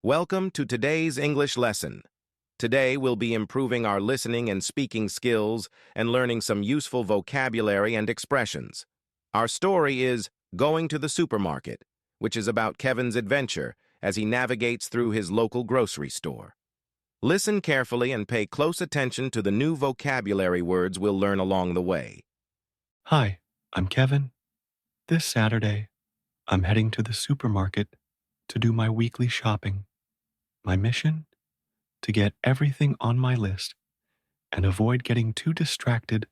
Welcome to today's English lesson. Today we'll be improving our listening and speaking skills and learning some useful vocabulary and expressions. Our story is Going to the Supermarket, which is about Kevin's adventure as he navigates through his local grocery store. Listen carefully and pay close attention to the new vocabulary words we'll learn along the way. Hi, I'm Kevin. This Saturday, I'm heading to the supermarket to do my weekly shopping. My mission? To get everything on my list and avoid getting too distracted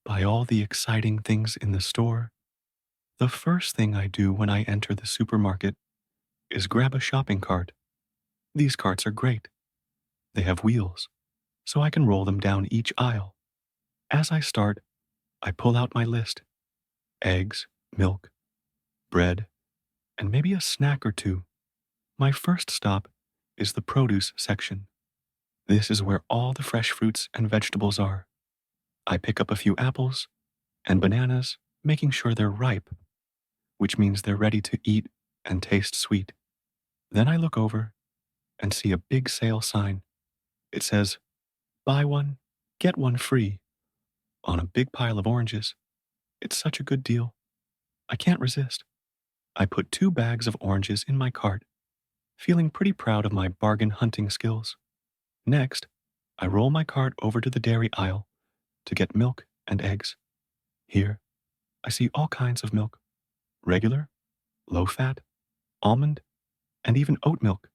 by all the exciting things in the store. The first thing I do when I enter the supermarket is grab a shopping cart. These carts are great. They have wheels, so I can roll them down each aisle. As I start, I pull out my list: eggs, milk, bread, and maybe a snack or two. My first stop is the produce section. This is where all the fresh fruits and vegetables are. I pick up a few apples and bananas, making sure they're ripe, which means they're ready to eat and taste sweet. Then I look over and see a big sale sign. It says, "Buy one, get one free," on a big pile of oranges. It's such a good deal. I can't resist. I put 2 bags of oranges in my cart, feeling pretty proud of my bargain hunting skills. Next, I roll my cart over to the dairy aisle to get milk and eggs. Here, I see all kinds of milk: regular, low fat, almond, and even oat milk.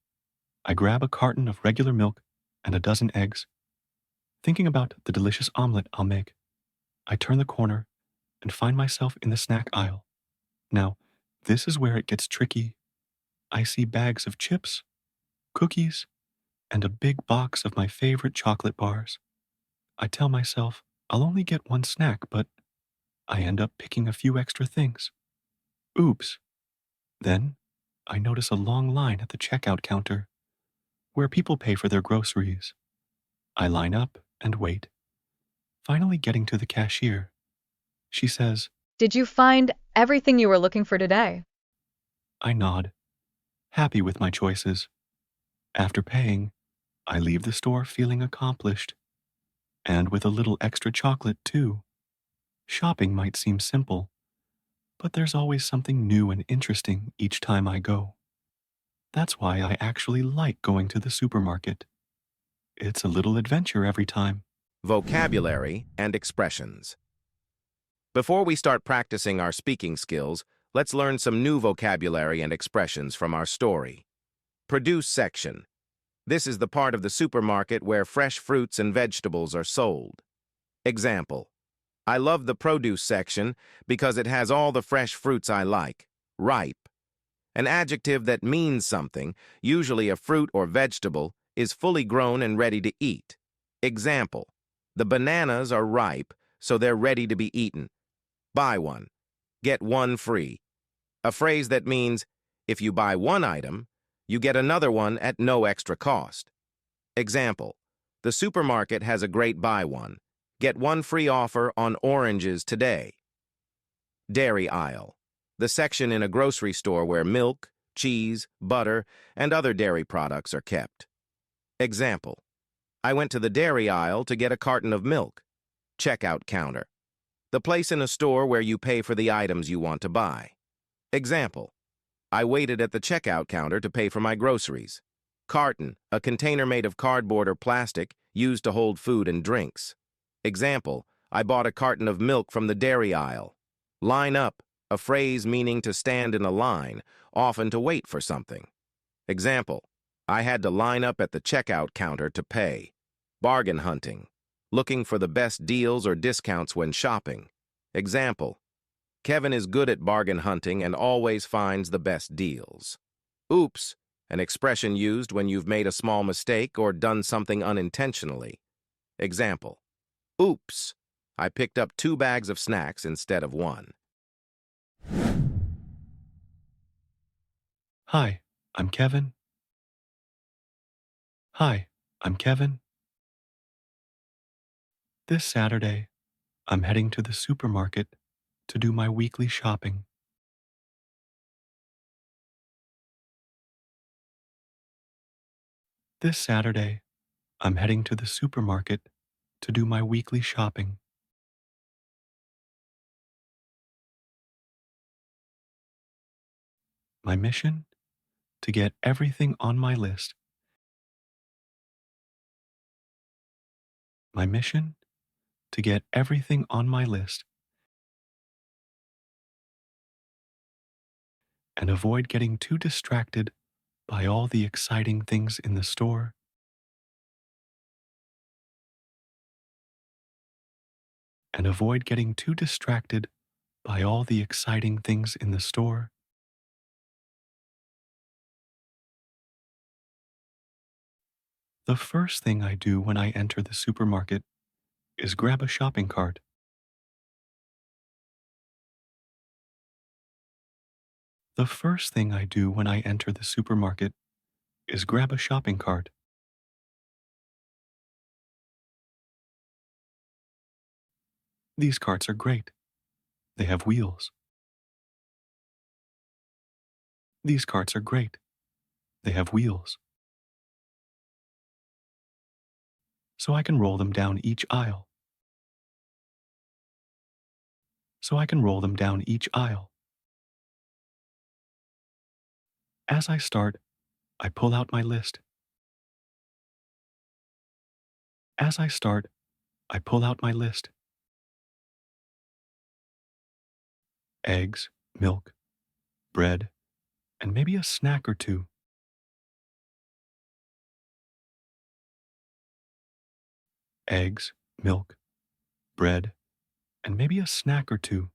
I grab a carton of regular milk and a dozen eggs. Thinking about the delicious omelet I'll make, I turn the corner and find myself in the snack aisle. Now, this is where it gets tricky. I see bags of chips, cookies, and a big box of my favorite chocolate bars. I tell myself I'll only get one snack, but I end up picking a few extra things. Oops. Then I notice a long line at the checkout counter where people pay for their groceries. I line up and wait, finally getting to the cashier. She says, Did you find everything you were looking for today? I nod, happy with my choices. After paying, I leave the store feeling accomplished, and with a little extra chocolate, too. Shopping might seem simple, but there's always something new and interesting each time I go. That's why I actually like going to the supermarket. It's a little adventure every time. Vocabulary and expressions. Before we start practicing our speaking skills, let's learn some new vocabulary and expressions from our story. Produce section. This is the part of the supermarket where fresh fruits and vegetables are sold. Example: I love the produce section because it has all the fresh fruits I like. Ripe. An adjective that means something, usually a fruit or vegetable, is fully grown and ready to eat. Example: the bananas are ripe, so they're ready to be eaten. Buy one, get one free. A phrase that means, if you buy one item, you get another one at no extra cost. Example: the supermarket has a great buy one, get one free offer on oranges today. Dairy aisle. The section in a grocery store where milk, cheese, butter, and other dairy products are kept. Example: I went to the dairy aisle to get a carton of milk. Checkout counter. The place in a store where you pay for the items you want to buy. Example: I waited at the checkout counter to pay for my groceries. Carton, a container made of cardboard or plastic used to hold food and drinks. Example: I bought a carton of milk from the dairy aisle. Line up, a phrase meaning to stand in a line, often to wait for something. Example: I had to line up at the checkout counter to pay. Bargain hunting. Looking for the best deals or discounts when shopping. Example: Kevin is good at bargain hunting and always finds the best deals. Oops, an expression used when you've made a small mistake or done something unintentionally. Example: Oops, I picked up 2 bags of snacks instead of one. Hi, I'm Kevin. Hi, I'm Kevin. This Saturday, I'm heading to the supermarket to do my weekly shopping. This Saturday, I'm heading to the supermarket to do my weekly shopping. My mission? To get everything on my list. My mission? To get everything on my list and avoid getting too distracted by all the exciting things in the store. And avoid getting too distracted by all the exciting things in the store. The first thing I do when I enter the supermarket is grab a shopping cart. The first thing I do when I enter the supermarket is grab a shopping cart. These carts are great. They have wheels. These carts are great. They have wheels. So I can roll them down each aisle. So I can roll them down each aisle. As I start, I pull out my list. As I start, I pull out my list. Eggs, milk, bread, and maybe a snack or two. Eggs, milk, bread, and maybe a snack or two.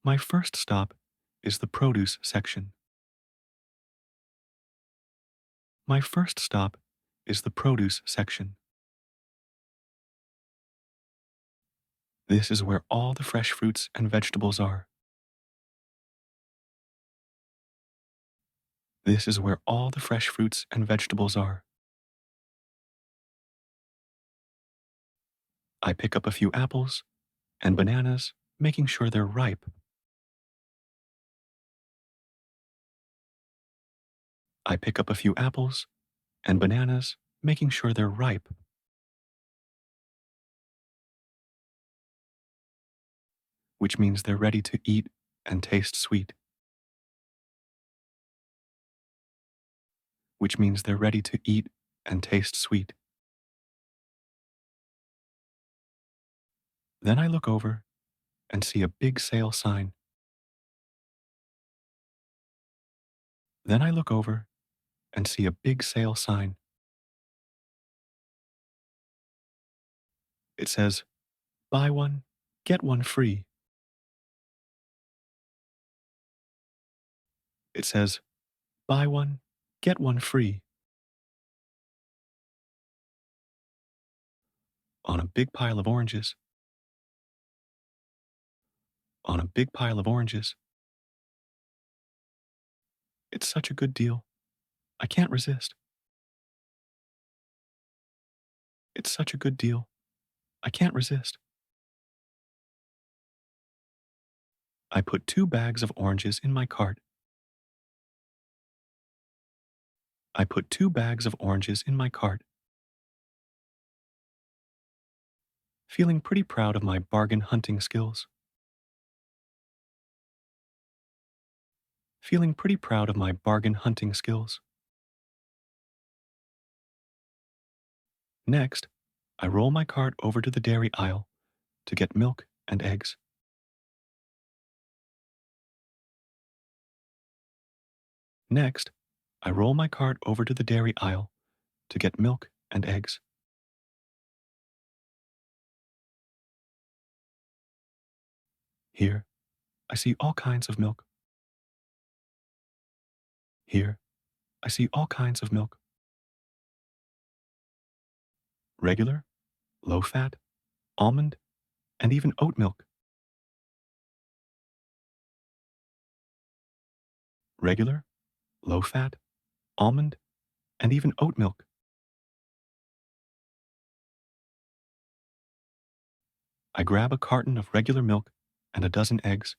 My first stop is the produce section. My first stop is the produce section. This is where all the fresh fruits and vegetables are. This is where all the fresh fruits and vegetables are. I pick up a few apples and bananas, making sure they're ripe. I pick up a few apples and bananas, making sure they're ripe. Which means they're ready to eat and taste sweet. Which means they're ready to eat and taste sweet. Then I look over and see a big sale sign. Then I look over and see a big sale sign. It says, buy one, get one free. It says, buy one, get one free. On a big pile of oranges. On a big pile of oranges. It's such a good deal. I can't resist. It's such a good deal. I can't resist. I put 2 bags of oranges in my cart. I put 2 bags of oranges in my cart. Feeling pretty proud of my bargain hunting skills. Feeling pretty proud of my bargain hunting skills. Next, I roll my cart over to the dairy aisle to get milk and eggs. Next, I roll my cart over to the dairy aisle to get milk and eggs. Here, I see all kinds of milk. Here, I see all kinds of milk. Regular, low-fat, almond, and even oat milk. Regular, low-fat, almond, and even oat milk. I grab a carton of regular milk and a dozen eggs.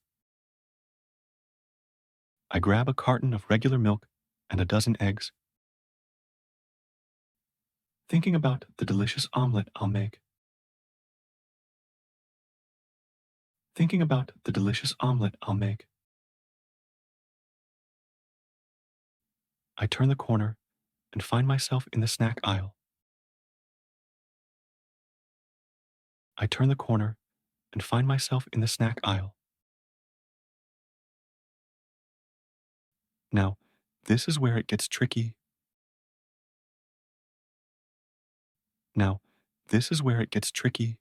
I grab a carton of regular milk and a dozen eggs, thinking about the delicious omelet I'll make. Thinking about the delicious omelet I'll make. I turn the corner and find myself in the snack aisle. I turn the corner and find myself in the snack aisle. Now, this is where it gets tricky. Now, this is where it gets tricky.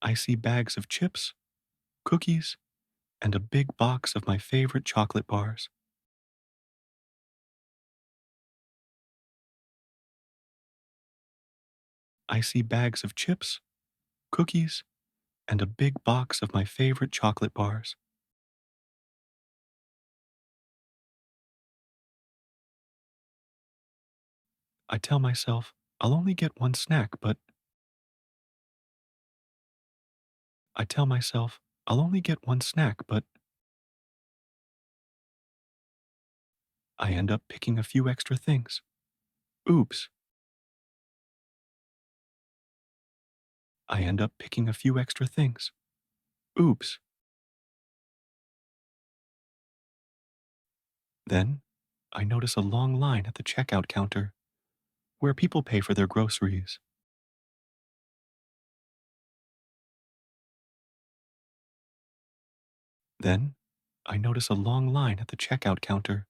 I see bags of chips, cookies, and a big box of my favorite chocolate bars. I see bags of chips, cookies, and a big box of my favorite chocolate bars. I tell myself I'll only get one snack, but I tell myself I'll only get one snack, but I end up picking a few extra things. Oops. I end up picking a few extra things. Oops. Then, I notice a long line at the checkout counter where people pay for their groceries. Then, I notice a long line at the checkout counter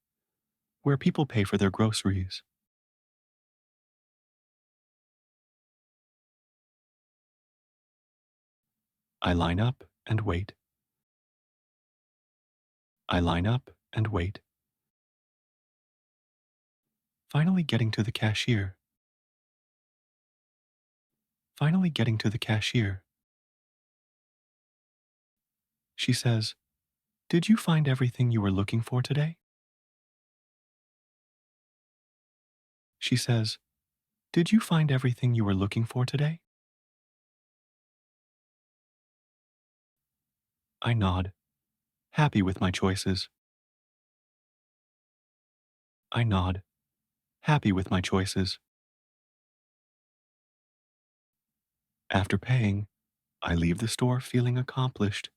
where people pay for their groceries. I line up and wait. I line up and wait. Finally getting to the cashier. Finally getting to the cashier. She says, "Did you find everything you were looking for today?" She says, "Did you find everything you were looking for today?" I nod, happy with my choices. I nod, happy with my choices. After paying, I leave the store feeling accomplished.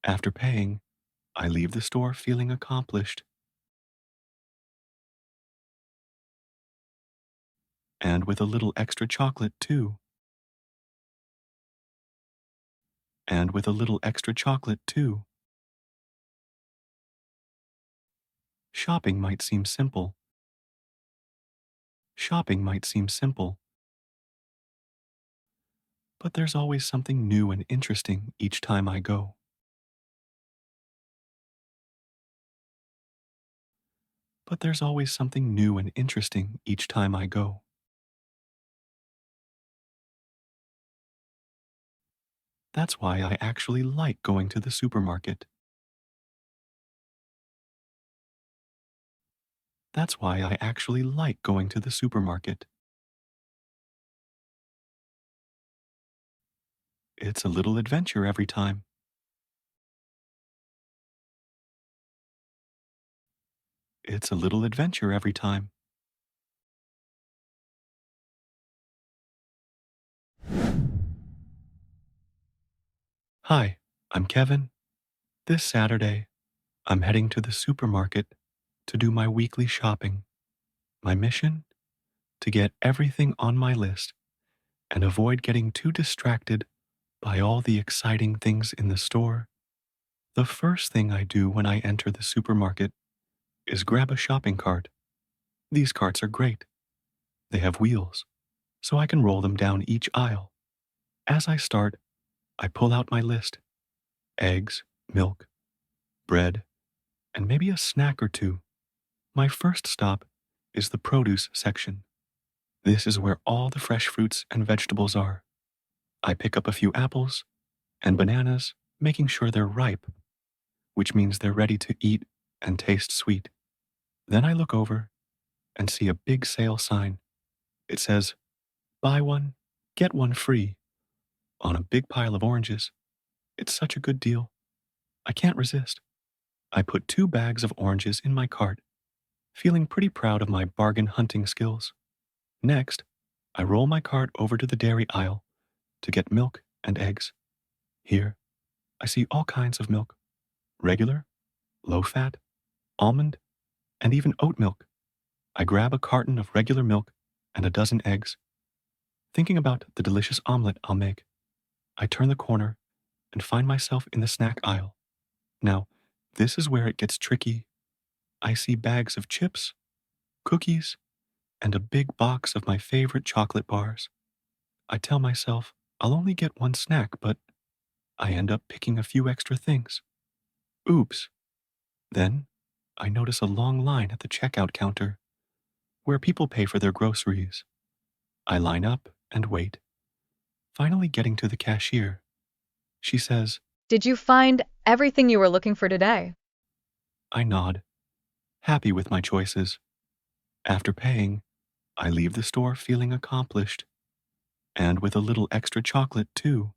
After paying, I leave the store feeling accomplished. And with a little extra chocolate, too. And with a little extra chocolate, too. Shopping might seem simple. Shopping might seem simple. But there's always something new and interesting each time I go. But there's always something new and interesting each time I go. That's why I actually like going to the supermarket. That's why I actually like going to the supermarket. It's a little adventure every time. It's a little adventure every time. Hi, I'm Kevin. This Saturday, I'm heading to the supermarket to do my weekly shopping. My mission? To get everything on my list and avoid getting too distracted by all the exciting things in the store. The first thing I do when I enter the supermarket is grab a shopping cart. These carts are great. They have wheels, so I can roll them down each aisle. As I start, I pull out my list: eggs, milk, bread, and maybe a snack or two. My first stop is the produce section. This is where all the fresh fruits and vegetables are. I pick up a few apples and bananas, making sure they're ripe, which means they're ready to eat and taste sweet. Then I look over and see a big sale sign. It says, "Buy one, get one free," on a big pile of oranges. It's such a good deal. I can't resist. I put 2 bags of oranges in my cart, feeling pretty proud of my bargain hunting skills. Next, I roll my cart over to the dairy aisle to get milk and eggs. Here, I see all kinds of milk: regular, low fat, almond, and even oat milk. I grab a carton of regular milk and a dozen eggs. Thinking about the delicious omelet I'll make, I turn the corner and find myself in the snack aisle. Now, this is where it gets tricky. I see bags of chips, cookies, and a big box of my favorite chocolate bars. I tell myself I'll only get one snack, but I end up picking a few extra things. Oops. Then, I notice a long line at the checkout counter, where people pay for their groceries. I line up and wait, finally getting to the cashier. She says, Did you find everything you were looking for today? I nod, happy with my choices. After paying, I leave the store feeling accomplished, and with a little extra chocolate too.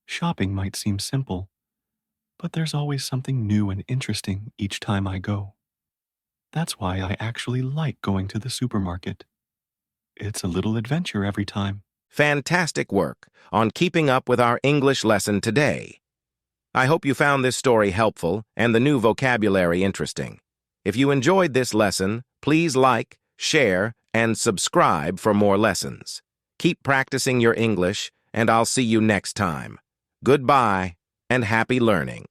Shopping might seem simple, but there's always something new and interesting each time I go. That's why I actually like going to the supermarket. It's a little adventure every time. Fantastic work on keeping up with our English lesson today. I hope you found this story helpful and the new vocabulary interesting. If you enjoyed this lesson, please like, share, and subscribe for more lessons. Keep practicing your English, and I'll see you next time. Goodbye, and happy learning.